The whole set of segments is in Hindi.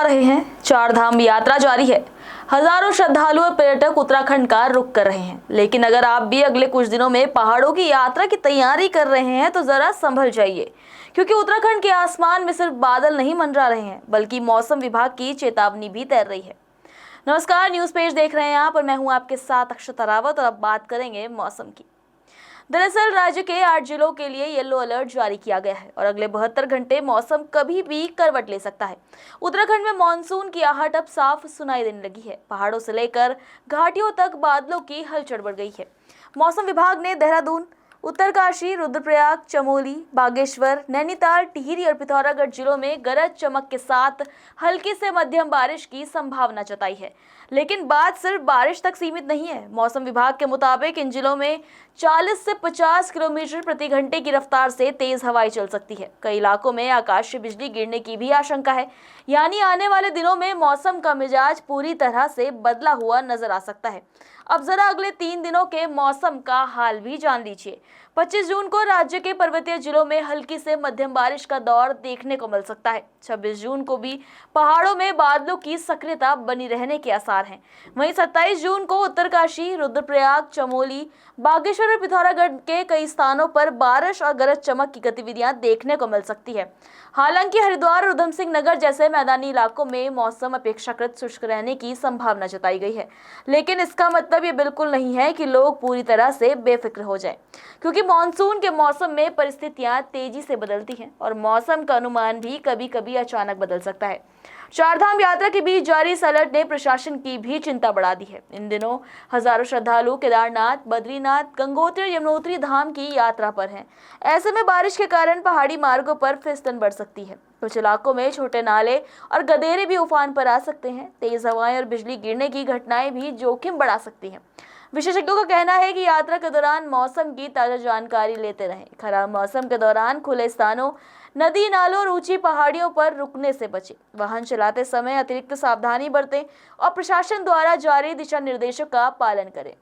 रहे हैं, चार धाम यात्रा जारी है। हजारों श्रद्धालु और पर्यटक उत्तराखंड का रुख कर रहे हैं। लेकिन अगर आप भी अगले कुछ दिनों में पहाड़ों की यात्रा की तैयारी कर रहे हैं तो जरा संभल जाइए, क्योंकि उत्तराखंड के आसमान में सिर्फ बादल नहीं मंडरा रहे हैं, बल्कि मौसम विभाग की चेतावनी भी तैर रही है। नमस्कार, न्यूज पेज देख रहे हैं आप और मैं हूं आपके साथ अक्षता रावत। और अब बात करेंगे मौसम की। दरअसल राज्य के 8 जिलों के लिए येलो अलर्ट जारी किया गया है और अगले 72 घंटे मौसम कभी भी करवट ले सकता है। उत्तराखंड में मानसून की आहट अब साफ सुनाई देने लगी है। पहाड़ों से लेकर घाटियों तक बादलों की हलचल बढ़ गई है। मौसम विभाग ने देहरादून, उत्तरकाशी, रुद्रप्रयाग, चमोली, बागेश्वर, नैनीताल, टिहरी और पिथौरागढ़ जिलों में गरज चमक के साथ हल्की से मध्यम बारिश की संभावना जताई है। लेकिन बात सिर्फ बारिश तक सीमित नहीं है। मौसम विभाग के मुताबिक इन जिलों में 40 से 50 किलोमीटर प्रति घंटे की रफ्तार से तेज हवाएं चल सकती है। कई इलाकों में आकाशीय बिजली गिरने की भी आशंका है। यानी आने वाले दिनों में मौसम का मिजाज पूरी तरह से बदला हुआ नजर आ सकता है। अब जरा अगले 3 दिनों के मौसम का हाल भी जान लीजिए। 25 जून को राज्य के पर्वतीय जिलों में हल्की से मध्यम बारिश का दौर देखने को मिल सकता है। 26 जून को भी पहाड़ों में बादलों की सक्रियता बनी रहने के आसार हैं। वहीं 27 जून को उत्तरकाशी, रुद्रप्रयाग, चमोली, बागेश्वर और पिथौरागढ़ के कई स्थानों पर बारिश और गरज चमक की गतिविधियां देखने को मिल सकती है। हालांकि हरिद्वार और उधम सिंह नगर जैसे मैदानी इलाकों में मौसम अपेक्षाकृत शुष्क रहने की संभावना जताई गई है। लेकिन इसका मतलब ये बिल्कुल नहीं है कि लोग पूरी तरह से बेफिक्र हो जाएं, क्योंकि मानसून के मौसम में परिस्थितियां तेजी से बदलती हैं और मौसम का अनुमान भी कभी कभी अचानक बदल सकता है। चारधाम यात्रा के बीच जारी इस अलर्ट ने प्रशासन की भी चिंता बढ़ा दी है। इन दिनों हजारों श्रद्धालु केदारनाथ, बद्रीनाथ, गंगोत्री और यमुनोत्री धाम की यात्रा पर हैं। ऐसे में बारिश के कारण पहाड़ी मार्गों पर फिसलन बढ़ सकती है। कुछ इलाकों में छोटे नाले और गदेरे भी उफान पर आ सकते हैं। तेज हवाएं और बिजली गिरने की घटनाएं भी जोखिम बढ़ा सकती हैं। विशेषज्ञों का कहना है कि यात्रा के दौरान मौसम की ताजा जानकारी लेते रहें। खराब मौसम के दौरान खुले स्थानों, नदी नालों और ऊंची पहाड़ियों पर रुकने से बचें। वाहन चलाते समय अतिरिक्त सावधानी बरतें और प्रशासन द्वारा जारी दिशा निर्देशों का पालन करें।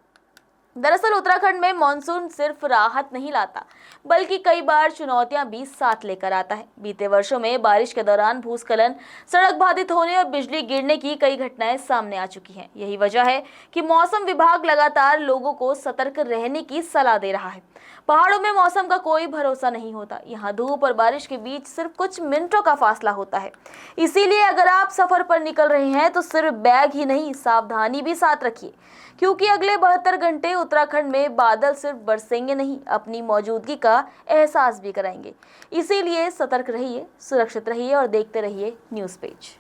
दरअसल उत्तराखंड में मानसून सिर्फ राहत नहीं लाता, बल्कि कई बार चुनौतियां भी साथ लेकर आता है। बीते वर्षों में बारिश के दौरान भूस्खलन, सड़क बाधित होने और बिजली गिरने की कई घटनाएं सामने आ चुकी हैं। यही वजह है कि मौसम विभाग लगातार लोगों को सतर्क रहने की सलाह दे रहा है। पहाड़ों में मौसम का कोई भरोसा नहीं होता। यहाँ धूप और बारिश के बीच सिर्फ कुछ मिनटों का फासला होता है। इसीलिए अगर आप सफर पर निकल रहे हैं तो सिर्फ बैग ही नहीं, सावधानी भी साथ रखिए, क्योंकि अगले 72 घंटे उत्तराखंड में बादल सिर्फ बरसेंगे नहीं, अपनी मौजूदगी का एहसास भी कराएंगे। इसीलिए सतर्क रहिए, सुरक्षित रहिए और देखते रहिए न्यूज़ पेज।